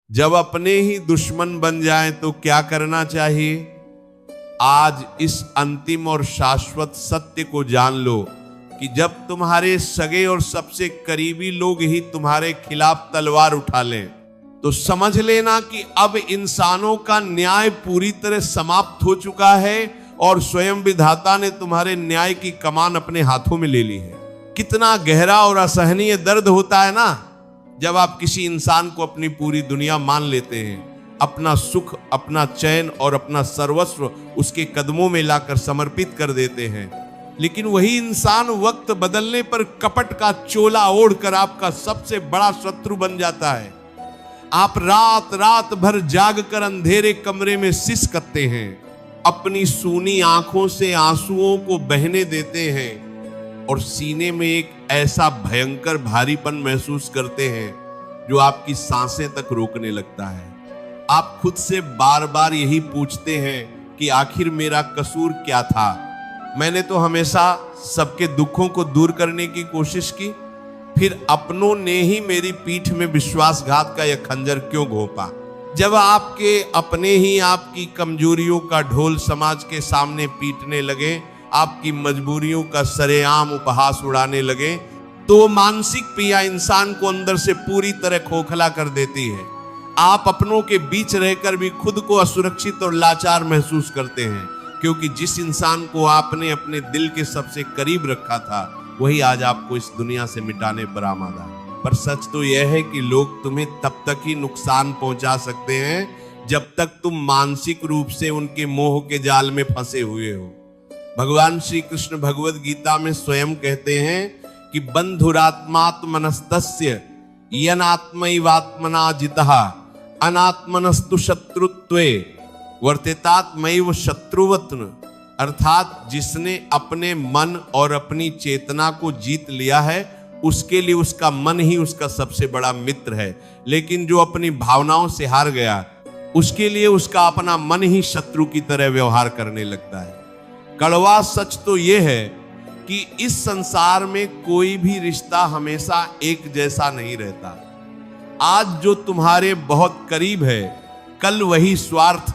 जब अपने ही दुश्मन बन जाएं तो क्या करना चाहिए? आज इस अंतिम और शाश्वत सत्य को जान लो कि जब तुम्हारे सगे और सबसे करीबी लोग ही तुम्हारे खिलाफ तलवार उठा लें तो समझ लेना कि अब इंसानों का न्याय पूरी तरह समाप्त हो चुका है और स्वयं विधाता ने तुम्हारे न्याय की कमान अपने हाथों में ले ली है। कितना गहरा और असहनीय दर्द होता है ना जब आप किसी इंसान को अपनी पूरी दुनिया मान लेते हैं, अपना सुख, अपना चैन और अपना सर्वस्व उसके कदमों में लाकर समर्पित कर देते हैं, लेकिन वही इंसान वक्त बदलने पर कपट का चोला ओढ़कर आपका सबसे बड़ा शत्रु बन जाता है। आप रात रात भर जागकर अंधेरे कमरे में सिसकते हैं, अपनी सूनी आंखों से आंसुओं को बहने देते हैं और सीने में एक ऐसा भयंकर भारीपन महसूस करते हैं जो आपकी सांसें तक रोकने लगता है। आप खुद से बार बार यही पूछते हैं कि आखिर मेरा कसूर क्या था? मैंने तो हमेशा सबके दुखों को दूर करने की कोशिश की, फिर अपनों ने ही मेरी पीठ में विश्वासघात का यह खंजर क्यों घोंपा? जब आपके अपने ही आपकी कमजोरियों का ढोल समाज के सामने पीटने लगे, आपकी मजबूरियों का सरेआम उपहास उड़ाने लगे, तो मानसिक पीड़ा इंसान को अंदर से पूरी तरह खोखला कर देती है। आप अपनों के बीच रहकर भी खुद को असुरक्षित और लाचार महसूस करते हैं, क्योंकि जिस इंसान को आपने अपने दिल के सबसे करीब रखा था वही आज आपको इस दुनिया से मिटाने पर आमादा है। पर सच तो यह है कि लोग तुम्हें तब तक ही नुकसान पहुंचा सकते हैं जब तक तुम मानसिक रूप से उनके मोह के जाल में फंसे हुए हो। भगवान श्री कृष्ण भगवद गीता में स्वयं कहते हैं कि बंधुरात्मात्मनस्तस्य यनात्मैवात्मना जितः अनात्मनस्तु शत्रुत्वे वर्तेतात्मैव शत्रुवत्न। अर्थात जिसने अपने मन और अपनी चेतना को जीत लिया है उसके लिए उसका मन ही उसका सबसे बड़ा मित्र है, लेकिन जो अपनी भावनाओं से हार गया उसके लिए उसका अपना मन ही शत्रु की तरह व्यवहार करने लगता है। कड़वा सच तो यह है कि इस संसार में कोई भी रिश्ता हमेशा एक जैसा नहीं रहता। आज जो तुम्हारे बहुत करीब है, कल वही स्वार्थ,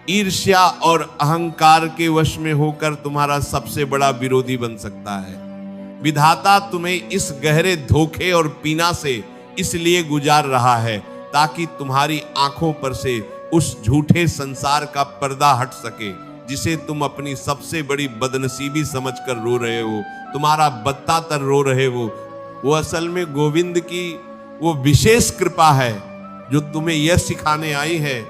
ईर्ष्या और अहंकार के वश में होकर तुम्हारा सबसे बड़ा विरोधी बन सकता है। विधाता तुम्हें इस गहरे धोखे और पीना से इसलिए गुजार रहा है ताकि तुम्हारी आंखों पर से उस झूठे संसार का पर्दा हट सके जिसे तुम अपनी सबसे बड़ी बदनसीबी समझकर रो रहे हो, तुम्हारा बत्ता तर रो रहे हो। वो असल में गोविंद की वो विशेष कृपा है जो तुम्हें यह सिखाने आई है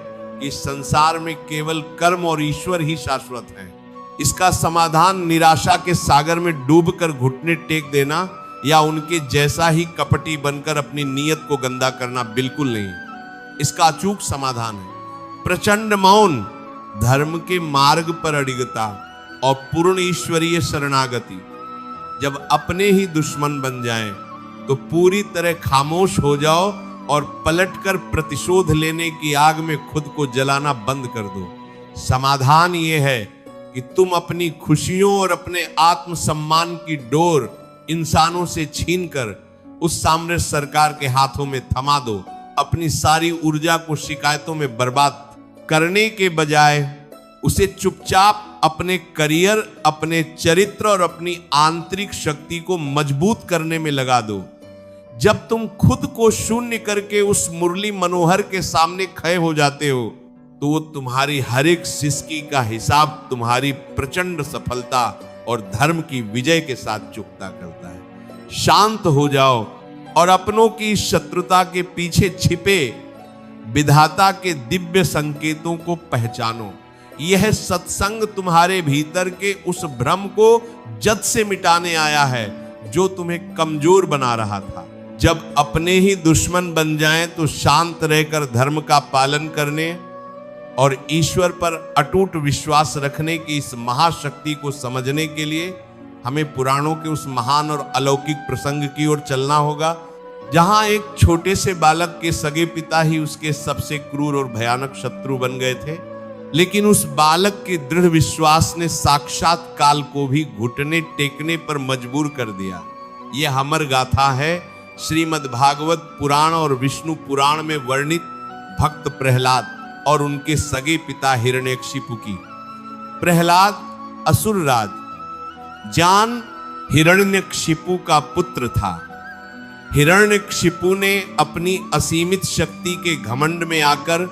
कि संसार में केवल कर्म और ईश्वर ही शाश्वत है। इसका समाधान निराशा के सागर में डूबकर घुटने टेक देना या उनके जैसा ही कपटी बनकर अपनी नीयत को गंदा करना बिल्कुल नहीं। इसका अचूक समाधान है प्रचंड मौन, धर्म के मार्ग पर अडिगता और पूर्ण ईश्वरीय शरणागति। जब अपने ही दुश्मन बन जाएं तो पूरी तरह खामोश हो जाओ और पलटकर प्रतिशोध लेने की आग में खुद को जलाना बंद कर दो। समाधान ये है कि तुम अपनी खुशियों और अपने आत्मसम्मान की डोर इंसानों से छीनकर उस साम्राज्य सरकार के हाथों में थमा दो। अपनी सारी ऊर्जा को शिकायतों में बर्बाद करने के बजाय उसे चुपचाप अपने करियर, अपने चरित्र और अपनी आंतरिक शक्ति को मजबूत करने में लगा दो। जब तुम खुद को शून्य करके उस मुरली मनोहर के सामने खड़े हो जाते हो तो वो तुम्हारी हर एक सिसकी का हिसाब तुम्हारी प्रचंड सफलता और धर्म की विजय के साथ चुकता करता है। शांत हो जाओ और अपनों की शत्रुता के पीछे छिपे विधाता के दिव्य संकेतों को पहचानो। यह सत्संग तुम्हारे भीतर के उस भ्रम को जद से मिटाने आया है जो तुम्हें कमजोर बना रहा था। जब अपने ही दुश्मन बन जाएं तो शांत रहकर धर्म का पालन करने और ईश्वर पर अटूट विश्वास रखने की इस महाशक्ति को समझने के लिए हमें पुराणों के उस महान और अलौकिक प्रसंग की ओर चलना होगा जहां एक छोटे से बालक के सगे पिता ही उसके सबसे क्रूर और भयानक शत्रु बन गए थे, लेकिन उस बालक के दृढ़ विश्वास ने साक्षात काल को भी घुटने टेकने पर मजबूर कर दिया। यह अमर गाथा है श्रीमद् भागवत पुराण और विष्णु पुराण में वर्णित भक्त प्रहलाद और उनके सगे पिता हिरण्यकशिपु की। प्रहलाद असुर राज जान हिरण्यकशिपु का पुत्र था। हिरण्यकशिपु ने अपनी असीमित शक्ति के घमंड में आकर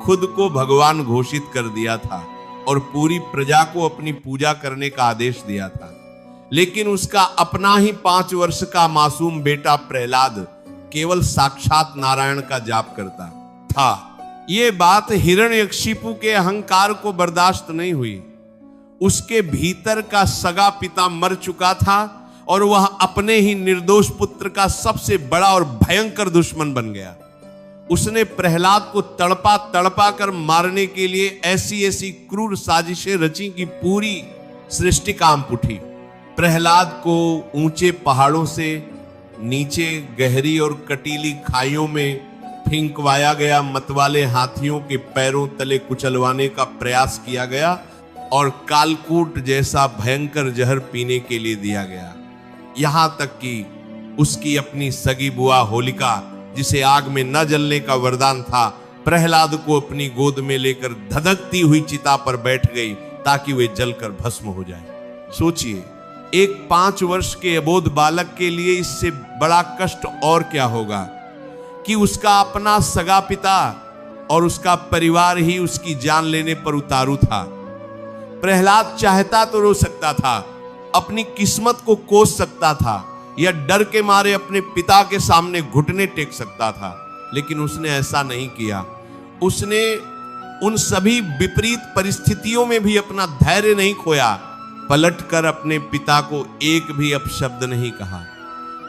खुद को भगवान घोषित कर दिया था और पूरी प्रजा को अपनी पूजा करने का आदेश दिया था। लेकिन उसका अपना ही 5 वर्ष का मासूम बेटा प्रहलाद केवल साक्षात नारायण का जाप करता था। यह बात हिरण्यकशिपु के अहंकार को बर्दाश्त नहीं हुई। उसके भीतर का सगा पिता मर चुका था और वह अपने ही निर्दोष पुत्र का सबसे बड़ा और भयंकर दुश्मन बन गया। उसने प्रहलाद को तड़पा तड़पा कर मारने के लिए ऐसी ऐसी क्रूर साजिशें रची कि पूरी सृष्टि कांप उठी। प्रहलाद को ऊंचे पहाड़ों से नीचे गहरी और कटीली खाइयों में फेंकवाया गया, मतवाले हाथियों के पैरों तले कुचलवाने का प्रयास किया गया और कालकूट जैसा भयंकर जहर पीने के लिए दिया गया। यहां तक कि उसकी अपनी सगी बुआ होलिका, जिसे आग में न जलने का वरदान था, प्रहलाद को अपनी गोद में लेकर धधकती हुई चिता पर बैठ गई ताकि वे जलकर भस्म हो जाए। सोचिए, एक 5 वर्ष के अबोध बालक के लिए इससे बड़ा कष्ट और क्या होगा कि उसका अपना सगा पिता और उसका परिवार ही उसकी जान लेने पर उतारू था। प्रहलाद चाहता तो रो सकता था, अपनी किस्मत को कोस सकता था या डर के मारे अपने पिता के सामने घुटने टेक सकता था, लेकिन उसने ऐसा नहीं किया। उसने उन सभी विपरीत परिस्थितियों में भी अपना धैर्य नहीं खोया, पलटकर अपने पिता को एक भी अपशब्द नहीं कहा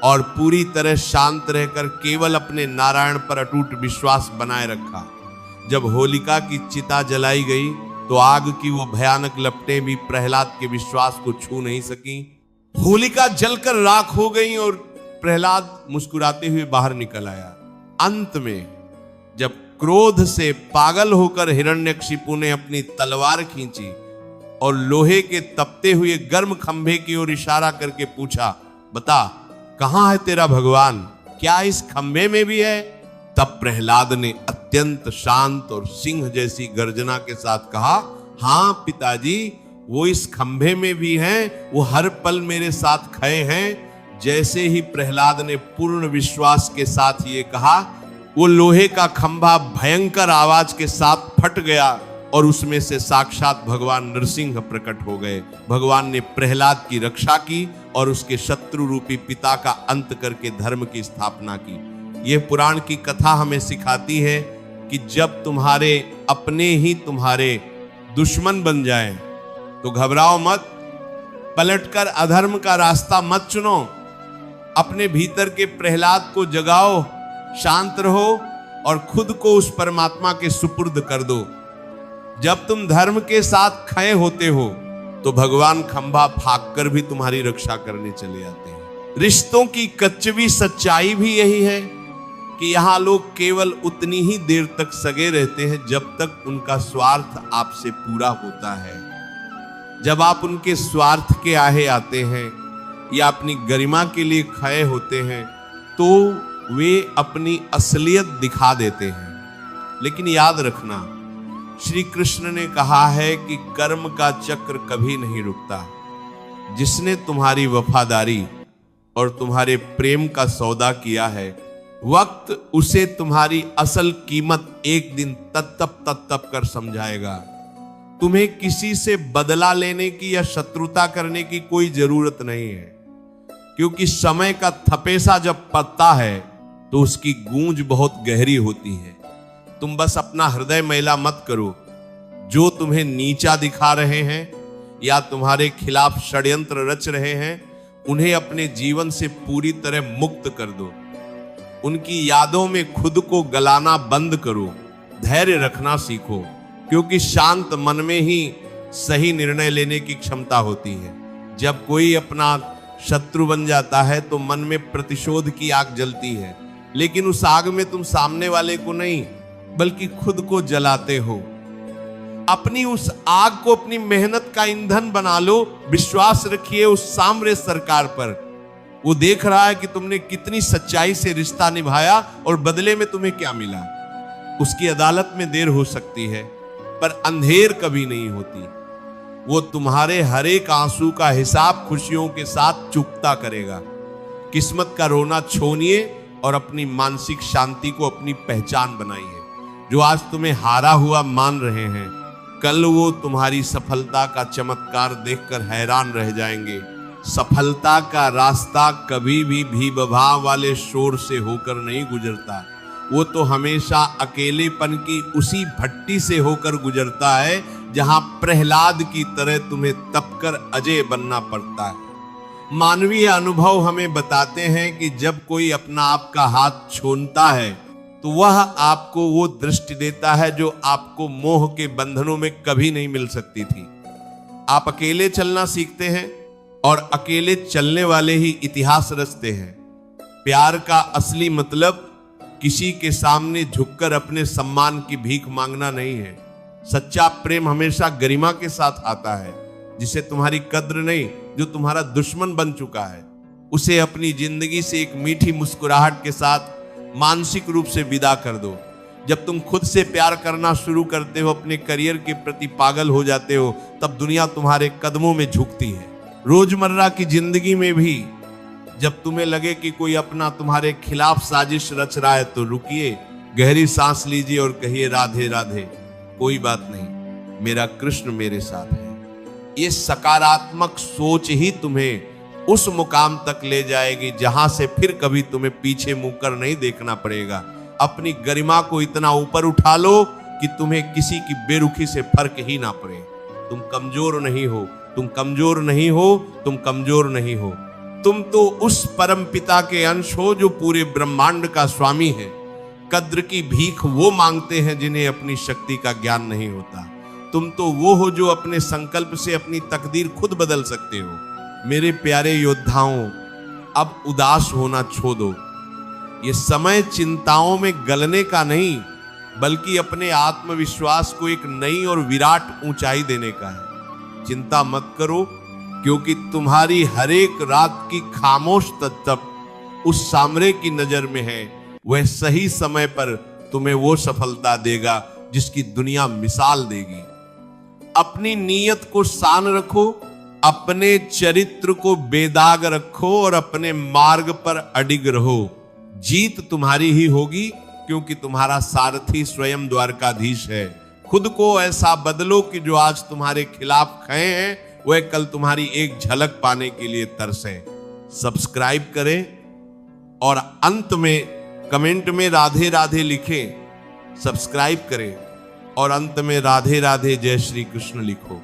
और पूरी तरह शांत रहकर केवल अपने नारायण पर अटूट विश्वास बनाए रखा। जब होलिका की चिता जलाई गई तो आग की वो भयानक लपटें भी प्रहलाद के विश्वास को छू नहीं सकी। होलिका जलकर राख हो गई और प्रहलाद मुस्कुराते हुए बाहर निकल आया। अंत में जब क्रोध से पागल होकर हिरण्यकशिपु ने अपनी तलवार खींची और लोहे के तपते हुए गर्म खंभे की ओर इशारा करके पूछा, बता कहां है तेरा भगवान, क्या इस खंभे में भी है? तब प्रहलाद ने अत्यंत शांत और सिंह जैसी गर्जना के साथ कहा, हां पिताजी, वो इस खंभे में भी हैं, वो हर पल मेरे साथ खड़े हैं। जैसे ही प्रहलाद ने पूर्ण विश्वास के साथ ये कहा, वो लोहे का खंभा भयंकर आवाज के साथ फट गया और उसमें से साक्षात भगवान नरसिंह प्रकट हो गए। भगवान ने प्रहलाद की रक्षा की और उसके शत्रु रूपी पिता का अंत करके धर्म की स्थापना की। यह पुराण की कथा हमें सिखाती है कि जब तुम्हारे अपने ही तुम्हारे दुश्मन बन जाएं तो घबराओ मत, पलटकर अधर्म का रास्ता मत चुनो। अपने भीतर के प्रहलाद को जगाओ, शांत रहो और खुद को उस परमात्मा के सुपुर्द कर दो। जब तुम धर्म के साथ खड़े होते हो तो भगवान खंभा फाक कर भी तुम्हारी रक्षा करने चले आते हैं। रिश्तों की कच्ची सच्चाई भी यही है कि यहां लोग केवल उतनी ही देर तक सगे रहते हैं जब तक उनका स्वार्थ आपसे पूरा होता है। जब आप उनके स्वार्थ के आहे आते हैं या अपनी गरिमा के लिए खड़े होते हैं तो वे अपनी असलियत दिखा देते हैं। लेकिन याद रखना, श्री कृष्ण ने कहा है कि कर्म का चक्र कभी नहीं रुकता। जिसने तुम्हारी वफादारी और तुम्हारे प्रेम का सौदा किया है, वक्त उसे तुम्हारी असल कीमत एक दिन तत्तप कर समझाएगा। तुम्हें किसी से बदला लेने की या शत्रुता करने की कोई जरूरत नहीं है, क्योंकि समय का थपेसा जब पड़ता है तो उसकी गूंज बहुत गहरी होती है। तुम बस अपना हृदय मैला मत करो। जो तुम्हें नीचा दिखा रहे हैं या तुम्हारे खिलाफ षड्यंत्र रच रहे हैं, उन्हें अपने जीवन से पूरी तरह मुक्त कर दो। उनकी यादों में खुद को गलाना बंद करो। धैर्य रखना सीखो, क्योंकि शांत मन में ही सही निर्णय लेने की क्षमता होती है। जब कोई अपना शत्रु बन जाता है तो मन में प्रतिशोध की आग जलती है, लेकिन उस आग में तुम सामने वाले को नहीं बल्कि खुद को जलाते हो। अपनी उस आग को अपनी मेहनत का ईंधन बना लो। विश्वास रखिए उस सामरे सरकार पर। वो देख रहा है कि तुमने कितनी सच्चाई से रिश्ता निभाया और बदले में तुम्हें क्या मिला। उसकी अदालत में देर हो सकती है, पर अंधेर कभी नहीं होती। वो तुम्हारे हर एक आंसू का हिसाब खुशियों के साथ चुकता करेगा। किस्मत का रोना छोड़िए और अपनी मानसिक शांति को अपनी पहचान बनाइए। जो आज तुम्हें हारा हुआ मान रहे हैं, कल वो तुम्हारी सफलता का चमत्कार देखकर हैरान रह जाएंगे। सफलता का रास्ता कभी भी भीबभाव वाले शोर से होकर नहीं गुजरता। वो तो हमेशा अकेलेपन की उसी भट्टी से होकर गुजरता है जहां प्रहलाद की तरह तुम्हें तपकर अजय बनना पड़ता है। मानवीय अनुभव हमें बताते हैं कि जब कोई अपना आप का हाथ छोड़ता है तो वह आपको वो दृष्टि देता है जो आपको मोह के बंधनों में कभी नहीं मिल सकती थी। आप अकेले चलना सीखते हैं और अकेले चलने वाले ही इतिहास रचते हैं। प्यार का असली मतलब किसी के सामने झुककर अपने सम्मान की भीख मांगना नहीं है। सच्चा प्रेम हमेशा गरिमा के साथ आता है। जिसे तुम्हारी कद्र नहीं, जो तुम्हारा दुश्मन बन चुका है, उसे अपनी जिंदगी से एक मीठी मुस्कुराहट के साथ मानसिक रूप से विदा कर दो। जब तुम खुद से प्यार करना शुरू करते हो, अपने करियर के प्रति पागल हो जाते हो, तब दुनिया तुम्हारे कदमों में झुकती है। रोजमर्रा की जिंदगी में भी जब तुम्हें लगे कि कोई अपना तुम्हारे खिलाफ साजिश रच रहा है, तो रुकिए, गहरी सांस लीजिए और कहिए राधे राधे, कोई बात नहीं, मेरा कृष्ण मेरे साथ है। ये सकारात्मक सोच ही तुम्हें उस मुकाम तक ले जाएगी जहां से फिर कभी तुम्हें पीछे मुंह कर नहीं देखना पड़ेगा। अपनी गरिमा को इतना ऊपर उठा लो कि तुम्हें किसी की बेरुखी से फर्क ही ना पड़े। तुम कमजोर नहीं हो, तुम कमजोर नहीं हो, तुम कमजोर नहीं हो। तुम तो उस परम पिता के अंश हो जो पूरे ब्रह्मांड का स्वामी है। कद्र की भीख वो मांगते हैं जिन्हें अपनी शक्ति का ज्ञान नहीं होता। तुम तो वो हो जो अपने संकल्प से अपनी तकदीर खुद बदल सकते हो। मेरे प्यारे योद्धाओं, अब उदास होना छोड़ दो। ये समय चिंताओं में गलने का नहीं, बल्कि अपने आत्मविश्वास को एक नई और विराट ऊंचाई देने का है। चिंता मत करो, क्योंकि तुम्हारी हर एक रात की खामोश तप उस सामरे की नजर में है। वह सही समय पर तुम्हें वो सफलता देगा जिसकी दुनिया मिसाल देगी। अपनी नीयत को शान रखो, अपने चरित्र को बेदाग रखो और अपने मार्ग पर अडिग रहो। जीत तुम्हारी ही होगी, क्योंकि तुम्हारा सारथी स्वयं द्वारकाधीश है। खुद को ऐसा बदलो कि जो आज तुम्हारे खिलाफ खड़े हैं वह कल तुम्हारी एक झलक पाने के लिए तरसे। सब्सक्राइब करें और अंत में कमेंट में राधे राधे लिखें। सब्सक्राइब करें और अंत में राधे राधे जय श्री कृष्ण लिखो।